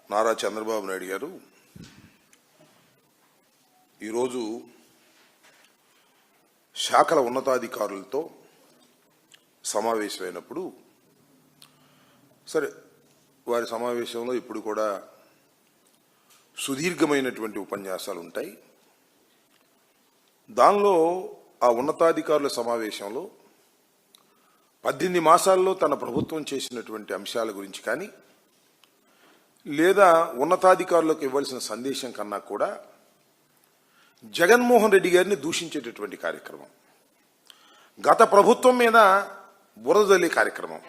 నారా చంద్రబాబు నాయుడు గారు ఈరోజు శాఖల ఉన్నతాధికారులతో సమావేశమైనప్పుడు సరే వారి సమావేశంలో ఇప్పుడు కూడా సుదీర్ఘమైనటువంటి ఉపన్యాసాలు ఉంటాయి. దానిలో ఆ ఉన్నతాధికారుల సమావేశంలో 18 మాసాల్లో తన ప్రభుత్వం చేసినటువంటి అంశాల గురించి కానీ లేదా ఉన్నతాధికారులకు ఇవ్వాల్సిన సందేశం కన్నా కూడా జగన్మోహన్ రెడ్డి గారిని దూషించేటటువంటి కార్యక్రమం, గత ప్రభుత్వం మీద బురదలే కార్యక్రమం,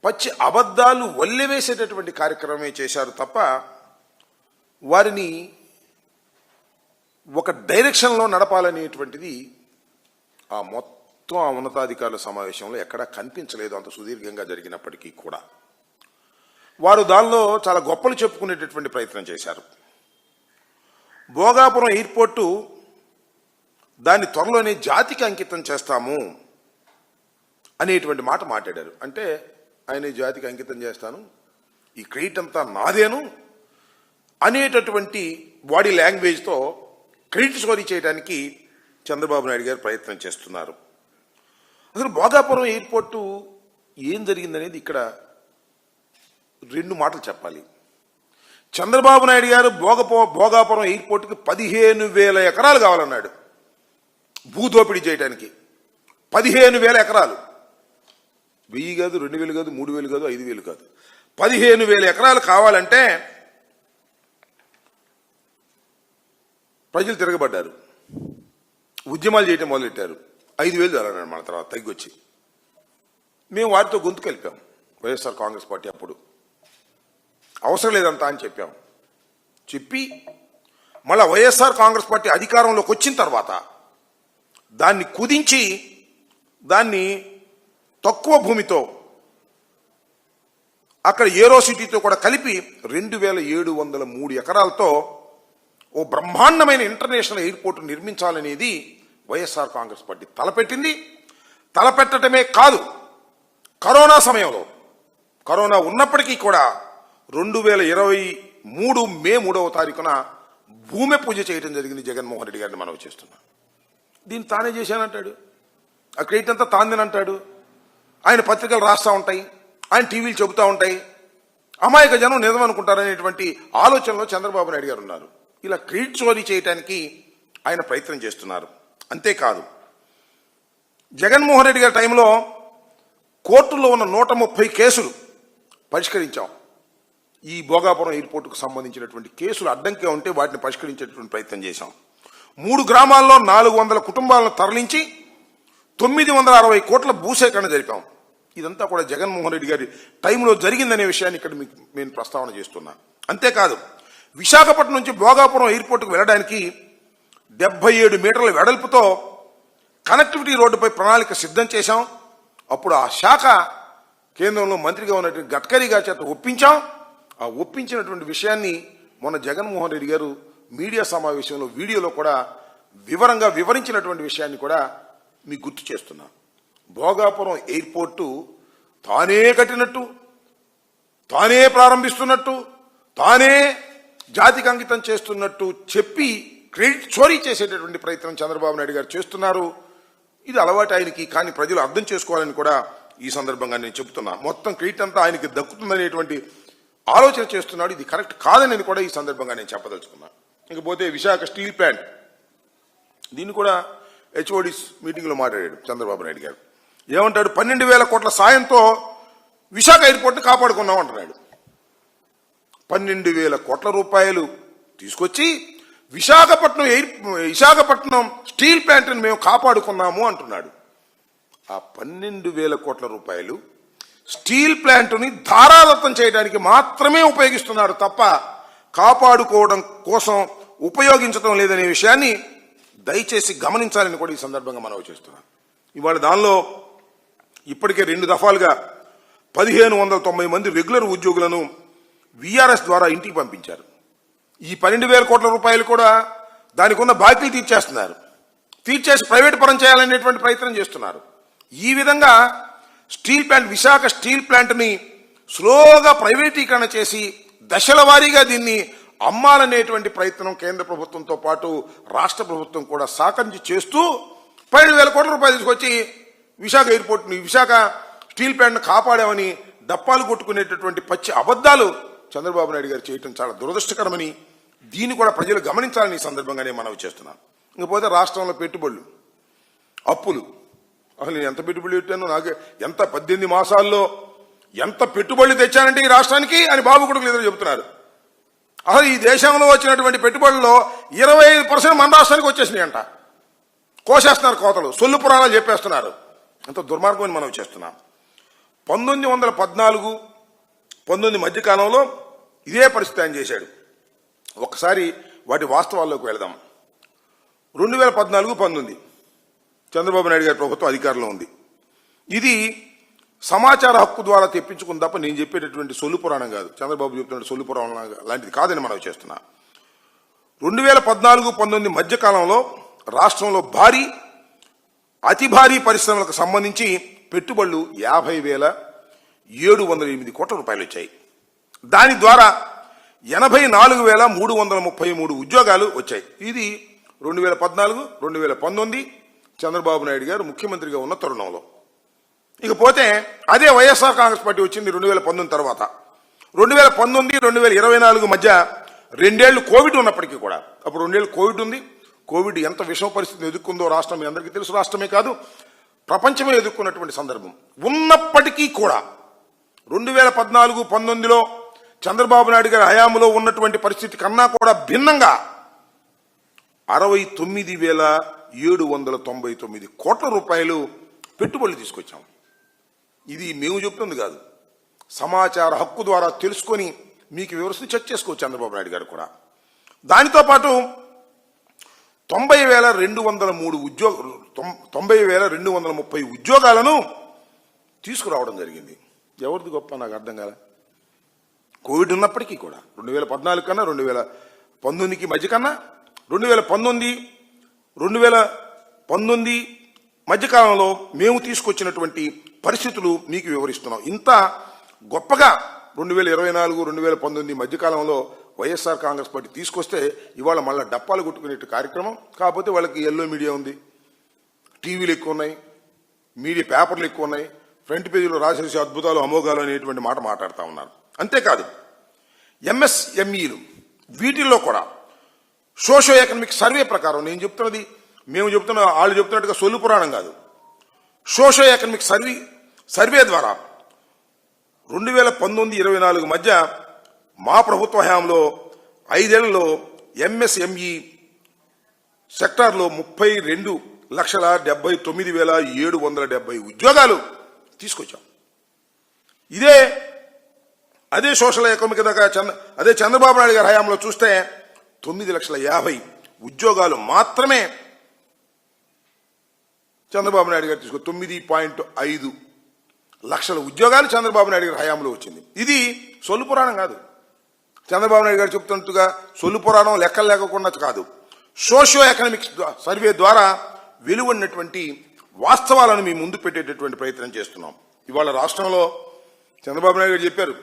పచ్చి అబద్ధాలు వల్లెవేసేటటువంటి కార్యక్రమమే చేశారు తప్ప వారిని ఒక డైరెక్షన్లో నడపాలనేటువంటిది ఆ మొత్తం ఆ ఉన్నతాధికారుల సమావేశంలో ఎక్కడా కనిపించలేదు. అంత సుదీర్ఘంగా జరిగినప్పటికీ కూడా వారు దానిలో చాలా గొప్పలు చెప్పుకునేటటువంటి ప్రయత్నం చేశారు. భోగాపురం ఎయిర్పోర్టు దాన్ని త్వరలోనే జాతికి అంకితం చేస్తాము అనేటువంటి మాట మాట్లాడారు. అంటే ఆయన జాతికి అంకితం చేస్తాను, ఈ క్రెడిట్ అంతా నాదేను అనేటటువంటి బాడీ లాంగ్వేజ్తో క్రెడిట్ చోరీ చేయడానికి చంద్రబాబు నాయుడు గారు ప్రయత్నం చేస్తున్నారు. అసలు భోగాపురం ఎయిర్పోర్టు ఏం జరిగిందనేది ఇక్కడ 2 మాటలు చెప్పాలి. చంద్రబాబు నాయుడు గారు భోగాపురం ఎయిర్పోర్టుకి 15,000 ఎకరాలు కావాలన్నాడు భూదోపిడీ చేయడానికి. 15,000 ఎకరాలు, 1000 కాదు, 2,000 కాదు, 3,000 కాదు, 5,000 కాదు, 15,000 ఎకరాలు కావాలంటే ప్రజలు తిరగబడ్డారు, ఉద్యమాలు చేయటం మొదలెట్టారు. 5,000 చాలన్నాడు. మన తర్వాత తగ్గొచ్చి మేము వారితో గొంతు కలిపాం. వైఎస్ఆర్ కాంగ్రెస్ పార్టీ అప్పుడు అవసరం లేదంతా అని చెప్పి మళ్ళా వైఎస్ఆర్ కాంగ్రెస్ పార్టీ అధికారంలోకి వచ్చిన తర్వాత దాన్ని కుదించి దాన్ని తక్కువ భూమితో అక్కడ ఏరో సిటీతో కూడా కలిపి 2,703 ఎకరాలతో ఓ బ్రహ్మాండమైన ఇంటర్నేషనల్ ఎయిర్పోర్ట్ నిర్మించాలనేది వైఎస్ఆర్ కాంగ్రెస్ పార్టీ తలపెట్టింది. తలపెట్టడమే కాదు, కరోనా సమయంలో, కరోనా ఉన్నప్పటికీ కూడా 2023 మే 3వ తారీఖున భూమి పూజ చేయడం జరిగింది. జగన్మోహన్ రెడ్డి గారిని మనవి చేస్తున్నాం. దీన్ని తానే చేశానంటాడు, ఆ క్రెడిట్ అంతా తాందేనంటాడు. ఆయన పత్రికలు రాస్తూ ఉంటాయి, ఆయన టీవీలు చెబుతూ ఉంటాయి. అమాయక జనం నిజమనుకుంటారనేటువంటి ఆలోచనలో చంద్రబాబు నాయుడు గారు ఉన్నారు. ఇలా క్రెడిట్ చోరీ చేయడానికి ఆయన ప్రయత్నం చేస్తున్నారు. అంతేకాదు, జగన్మోహన్ రెడ్డి గారి టైంలో కోర్టులో ఉన్న 130 కేసులు పరిష్కరించాం. ఈ భోగాపురం ఎయిర్పోర్టుకు సంబంధించినటువంటి కేసులు అడ్డంకిగా ఉంటే వాటిని పరిష్కరించేటువంటి ప్రయత్నం చేశాం. 3 గ్రామాల్లో 400 కుటుంబాలను తరలించి 960 కోట్ల భూసేకరణ జరిపాం. ఇదంతా కూడా జగన్మోహన్ రెడ్డి గారి టైంలో జరిగిందనే విషయాన్ని ఇక్కడ మీకు నేను ప్రస్తావన చేస్తున్నా. అంతేకాదు, విశాఖపట్నం నుంచి భోగాపురం ఎయిర్పోర్టుకు వెళ్ళడానికి 77 మీటర్ల వెడల్పుతో కనెక్టివిటీ రోడ్డుపై ప్రణాళిక సిద్ధం చేశాం. అప్పుడు ఆ శాఖ కేంద్రంలో మంత్రిగా ఉన్నటువంటి గడ్కరీ గారి చేత ఒప్పించాం. ఆ ఒప్పించినటువంటి విషయాన్ని మొన్న జగన్మోహన్ రెడ్డి గారు మీడియా సమావేశంలో వీడియోలో కూడా వివరంగా వివరించినటువంటి విషయాన్ని కూడా మీకు గుర్తు చేస్తున్నా. భోగాపురం ఎయిర్పోర్టు తానే కట్టినట్టు, తానే ప్రారంభిస్తున్నట్టు, తానే జాతికి అంకితం చేస్తున్నట్టు చెప్పి క్రెడిట్ చోరీ చేసేటటువంటి ప్రయత్నం చంద్రబాబు నాయుడు గారు చేస్తున్నారు. ఇది అలవాటు ఆయనకి, కానీ ప్రజలు అర్థం చేసుకోవాలని కూడా ఈ సందర్భంగా నేను చెబుతున్నా. మొత్తం క్రెడిట్ అంతా ఆయనకి దక్కుతుందనేటువంటి ఆలోచన చేస్తున్నాడు. ఇది కరెక్ట్ కాదని కూడా ఈ సందర్భంగా నేను చెప్పదలుచుకున్నా. ఇకపోతే విశాఖ స్టీల్ ప్లాంట్, దీన్ని కూడా హెచ్ఓడిస్ మీటింగ్లో మాట్లాడాడు చంద్రబాబు నాయుడు గారు. ఏమంటాడు? 12,000 కోట్ల సాయంతో విశాఖ ఎయిర్పోర్ట్ని కాపాడుకున్నాం అంటున్నాడు. 12,000 కోట్ల రూపాయలు తీసుకొచ్చి విశాఖపట్నం స్టీల్ ప్లాంట్ని మేము కాపాడుకున్నాము అంటున్నాడు. ఆ 12,000 కోట్ల రూపాయలు స్టీల్ ప్లాంట్ని ధారాదత్తం చేయడానికి మాత్రమే ఉపయోగిస్తున్నారు తప్ప కాపాడుకోవడం కోసం ఉపయోగించడం లేదనే విషయాన్ని దయచేసి గమనించాలని కూడా ఈ సందర్భంగా మనవి చేస్తున్నాను. ఇవాళ దానిలో ఇప్పటికే 2 దఫాలుగా 1,590 మంది రెగ్యులర్ ఉద్యోగులను విఆర్ఎస్ ద్వారా ఇంటికి పంపించారు. ఈ 12,000 కోట్ల రూపాయలు కూడా దానికి ఉన్న బాకీలు తీర్చేసి ప్రైవేట్ పరం చేయాలనేటువంటి ప్రయత్నం చేస్తున్నారు. ఈ విధంగా స్టీల్ ప్లాంట్ విశాఖ స్టీల్ ప్లాంట్ని స్లోగా ప్రైవేటీకరణ చేసి దశల వారీగా దీన్ని అమ్మాలనేటువంటి ప్రయత్నం కేంద్ర ప్రభుత్వంతో పాటు రాష్ట్ర ప్రభుత్వం కూడా సాకరించి చేస్తూ 12,000 కోట్ల రూపాయలు తీసుకొచ్చి విశాఖ ఎయిర్పోర్ట్ని, విశాఖ స్టీల్ ప్లాంట్ను కాపాడామని డప్పాలు కొట్టుకునేటటువంటి పచ్చి అబద్ధాలు చంద్రబాబు నాయుడు గారు చేయటం చాలా దురదృష్టకరమని, దీన్ని కూడా ప్రజలు గమనించాలని ఈ సందర్భంగానే మనవి చేస్తున్నాను. ఇంకపోతే రాష్ట్రంలో పెట్టుబడులు, అప్పులు, అసలు నేను ఎంత పెట్టుబడులు పెట్టాను, నాకు ఎంత 18 మాసాల్లో ఎంత పెట్టుబడులు తెచ్చానంటే ఈ రాష్ట్రానికి అని బాబు కొడుకులు ఎదురు చెబుతున్నారు. అసలు ఈ దేశంలో వచ్చినటువంటి పెట్టుబడుల్లో 25% మన రాష్ట్రానికి వచ్చేసినాయి అంట. కోసేస్తున్నారు కోతలు, సొల్లు పురాణాలు చెప్పేస్తున్నారు. అంత దుర్మార్గమని మనం చేస్తున్నాం. 1914-19 మధ్యకాలంలో ఇదే పరిస్థితి ఆయన చేశాడు. ఒకసారి వాటి వాస్తవాల్లోకి వెళదాం. 2014-19 చంద్రబాబు నాయుడు గారి ప్రభుత్వం అధికారంలో ఉంది. ఇది సమాచార హక్కు ద్వారా తెప్పించుకుని తప్ప నేను చెప్పేటటువంటి సొల్లు పురాణం కాదు. చంద్రబాబు చెప్తున్న సొల్లు పురాణం లాంటిది కాదని మనం చేస్తున్నా. 2014-19 మధ్యకాలంలో రాష్ట్రంలో అతి భారీ పరిశ్రమలకు సంబంధించి పెట్టుబడులు 50,708 కోట్ల రూపాయలు వచ్చాయి. దాని ద్వారా 84,333 ఉద్యోగాలు వచ్చాయి. ఇది 2014-2019 చంద్రబాబు నాయుడు గారు ముఖ్యమంత్రిగా ఉన్న తరుణంలో. ఇకపోతే అదే వైఎస్ఆర్ కాంగ్రెస్ పార్టీ వచ్చింది 2019 తర్వాత. 2019-2024 మధ్య 2 ఏళ్లు కోవిడ్ ఉన్నప్పటికీ కూడా, అప్పుడు 2 ఏళ్లు కోవిడ్ ఉంది. కోవిడ్ ఎంత విషమ పరిస్థితిని ఎదుర్కొందో రాష్ట్రం మీ అందరికీ తెలుసు. రాష్ట్రమే కాదు, ప్రపంచమే ఎదుర్కొన్నటువంటి సందర్భం ఉన్నప్పటికీ కూడా 2014-19లో చంద్రబాబు నాయుడు గారి హయాంలో ఉన్నటువంటి పరిస్థితి కన్నా కూడా భిన్నంగా 69,799 కోట్ల రూపాయలు పెట్టుబడులు తీసుకొచ్చాం. ఇది మేము చెప్తుంది కాదు, సమాచార హక్కు ద్వారా తెలుసుకొని మీకు వివరిస్తూ చెక్ చేసుకోవచ్చు చంద్రబాబు నాయుడు గారు కూడా. దానితో పాటు 90,230 ఉద్యోగాలను తీసుకురావడం జరిగింది. ఎవరిది గొప్ప నాకు అర్థం కాలే. కోవిడ్ ఉన్నప్పటికీ కూడా 2014 కన్నా 2019కి మధ్య కన్నా 2019 మధ్యకాలంలో మేము తీసుకొచ్చినటువంటి పరిస్థితులు మీకు వివరిస్తున్నాం. ఇంత గొప్పగా 2024-2019 మధ్యకాలంలో వైఎస్ఆర్ కాంగ్రెస్ పార్టీ తీసుకొస్తే ఇవాళ మళ్ళీ డప్పాలు కొట్టుకునే కార్యక్రమం. కాకపోతే వాళ్ళకి ఎల్లో మీడియా ఉంది, టీవీలు ఎక్కువ ఉన్నాయి, మీడియా పేపర్లు ఎక్కువ ఉన్నాయి, ఫ్రంట్ పేజీలో రాసేసి అద్భుతాలు అమోఘాలు అనేటువంటి మాట మాట్లాడుతూ ఉన్నారు. అంతేకాదు ఎంఎస్ఎంఈలు వీటిల్లో కూడా సోషో ఎకనామిక్ సర్వే ప్రకారం, నేను చెప్తున్నది మేము చెప్తున్న వాళ్ళు చెప్తున్నట్టుగా సొల్లు పురాణం కాదు, సోషో ఎకనామిక్ సర్వే ద్వారా 2019-24 మధ్య మా ప్రభుత్వ హయాంలో 5 ఏళ్లలో ఎంఎస్ఎంఈ సెక్టార్లో 32,79,770 ఉద్యోగాలు తీసుకొచ్చాం. అదే సోషల్ ఎకనామిక్ దాకా అదే చంద్రబాబు నాయుడు గారి హయాంలో చూస్తే 9,50,000 ఉద్యోగాలు మాత్రమే చంద్రబాబు నాయుడు గారు తీసుకు 9.5 లక్షల ఉద్యోగాలు చంద్రబాబు నాయుడు గారి హయాంలో వచ్చింది. ఇది సొల్లు పురాణం కాదు. చంద్రబాబు నాయుడు గారు చెప్తున్నట్టుగా సొల్లు పురాణం లెక్కలు లేకుండా కాదు. సోషియో ఎకనామిక్స్ సర్వే ద్వారా వెలువడినటువంటి వాస్తవాలను మీ ముందు పెట్టేటటువంటి ప్రయత్నం చేస్తున్నాం. ఇవాళ రాష్ట్రంలో చంద్రబాబు నాయుడు గారు చెప్పారు,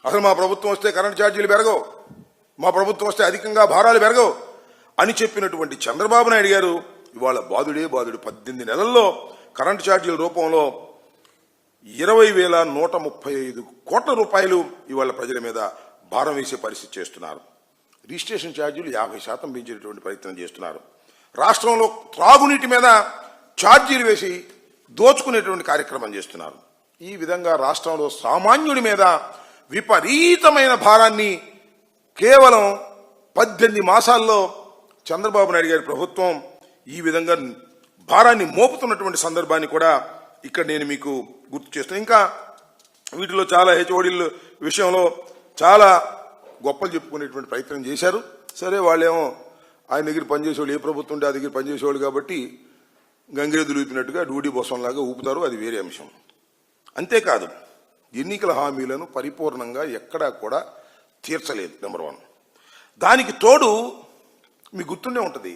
అసలు మా ప్రభుత్వం వస్తే కరెంట్ ఛార్జీలు పెరగవు, మా ప్రభుత్వం వస్తే అధికంగా భారాలు పెరగవు అని చెప్పినటువంటి చంద్రబాబు నాయుడు గారు ఇవాళ బాధుడే బాధుడు 18 నెలల్లో కరెంటు ఛార్జీల రూపంలో 20,135 కోట్ల రూపాయలు ఇవాళ ప్రజల మీద భారం వేసే పరిస్థితి చేస్తున్నారు. రిజిస్ట్రేషన్ ఛార్జీలు 50% పెంచేటువంటి ప్రయత్నం చేస్తున్నారు. రాష్ట్రంలో త్రాగునీటి మీద ఛార్జీలు వేసి దోచుకునేటువంటి కార్యక్రమం చేస్తున్నారు. ఈ విధంగా రాష్ట్రంలో సామాన్యుడి మీద విపరీతమైన భారాన్ని కేవలం 18 మాసాల్లో చంద్రబాబు నాయుడు గారి ప్రభుత్వం ఈ విధంగా భారాన్ని మోపుతున్నటువంటి సందర్భాన్ని కూడా ఇక్కడ నేను మీకు గుర్తు చేస్తాను. ఇంకా వీటిలో చాలా హెచ్ఓడీల విషయంలో చాలా గొప్పలు చెప్పుకునేటువంటి ప్రయత్నం చేశారు. సరే, వాళ్ళేమో ఆయన దగ్గర పనిచేసేవాళ్ళు, ఏ ప్రభుత్వం ఉంటే ఆ దగ్గర పనిచేసేవాళ్ళు కాబట్టి గంగిరెద్దులు ఊపినట్టుగా డూడీ బొసంలాగా ఊపుతారు, అది వేరే అంశం. అంతేకాదు, ఎన్నికల హామీలను పరిపూర్ణంగా ఎక్కడా కూడా తీర్చలేదు. నెంబర్ 1. దానికి తోడు మీకు గుర్తుండే ఉంటుంది,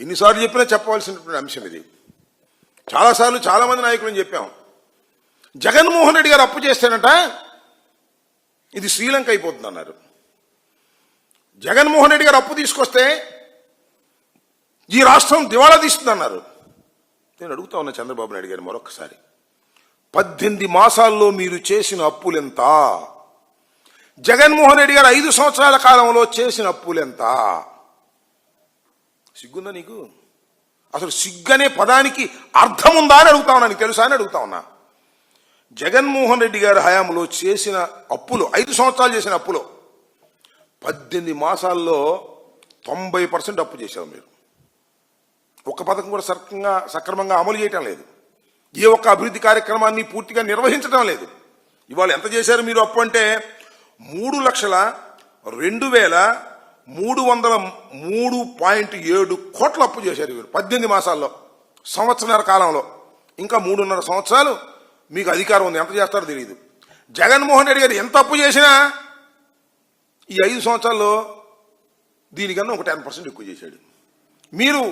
ఎన్నిసార్లు చెప్పినా చెప్పవలసినటువంటి అంశం ఇది. చాలాసార్లు చాలామంది నాయకులను చెప్పాం, జగన్మోహన్ రెడ్డి గారు అప్పు చేస్తేనట ఇది శ్రీలంక అయిపోతుంది అన్నారు. జగన్మోహన్ రెడ్డి గారు అప్పు తీసుకొస్తే ఈ రాష్ట్రం దివాళా తీస్తుందన్నారు. నేను అడుగుతా ఉన్నా చంద్రబాబు నాయుడు గారు మరొకసారి, 18 మాసాల్లో మీరు చేసిన అప్పులెంత? జగన్మోహన్ రెడ్డి గారు 5 సంవత్సరాల కాలంలో చేసిన అప్పులెంత? సిగ్గుందా నీకు? అసలు సిగ్గనే పదానికి అర్థం ఉందా అని అడుగుతా ఉన్నా, నీకు తెలుసా అని అడుగుతా ఉన్నా. జగన్మోహన్ రెడ్డి గారి హయాంలో చేసిన అప్పులు, 5 సంవత్సరాలు చేసిన అప్పులు 18 మాసాల్లో 90% అప్పు చేశారు మీరు. ఒక్క పథకం కూడా సక్రమంగా అమలు చేయటం లేదు. ఏ ఒక్క అభివృద్ధి కార్యక్రమాన్ని పూర్తిగా నిర్వహించడం లేదు. ఇవాళ ఎంత చేశారు మీరు అప్పు అంటే 3,02,303.7 కోట్ల అప్పు చేశారు మీరు 18 మాసాల్లో, సంవత్సరన్నర కాలంలో. ఇంకా 3.5 సంవత్సరాలు మీకు అధికారం ఉంది, ఎంత చేస్తారో తెలియదు. జగన్మోహన్ రెడ్డి గారు ఎంత అప్పు చేసినా ఈ 5 సంవత్సరాల్లో దీనికన్నా ఒక 10% ఎక్కువ చేశాడు. మీరు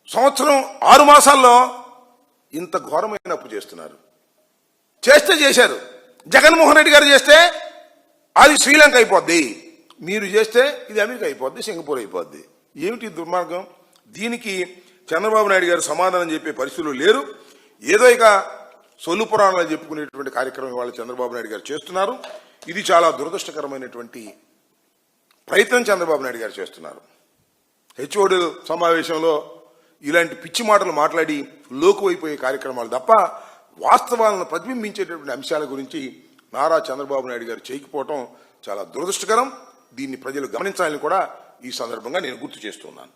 సంవత్సరం 6 మాసాల్లో ఇంత ఘోరమైన అప్పు చేస్తున్నారు. చేశారు. జగన్మోహన్ రెడ్డి గారు చేస్తే అది శ్రీలంక అయిపోద్ది, మీరు చేస్తే ఇది అమెరికా అయిపోద్ది, సింగపూర్ అయిపోద్ది. ఏమిటి దుర్మార్గం? దీనికి చంద్రబాబు నాయుడు గారు సమాధానం చెప్పే పరిస్థితులు లేరు. ఏదో ఇక సొల్లు పురాణాలు చెప్పుకునేటువంటి కార్యక్రమం వాళ్ళు చంద్రబాబు నాయుడు గారు చేస్తున్నారు. ఇది చాలా దురదృష్టకరమైనటువంటి ప్రయత్నం చంద్రబాబు నాయుడు గారు చేస్తున్నారు. హెచ్ఓడి సమావేశంలో ఇలాంటి పిచ్చి మాటలు మాట్లాడి లోకువైపోయే కార్యక్రమాలు తప్ప వాస్తవాలను ప్రతిబింబించేటటువంటి అంశాల గురించి నారా చంద్రబాబు నాయుడు గారు చేయకపోవటం చాలా దురదృష్టకరం. దీన్ని ప్రజలు గమనించాలని కూడా ఈ సందర్భంగా నేను గుర్తు చేస్తున్నాను.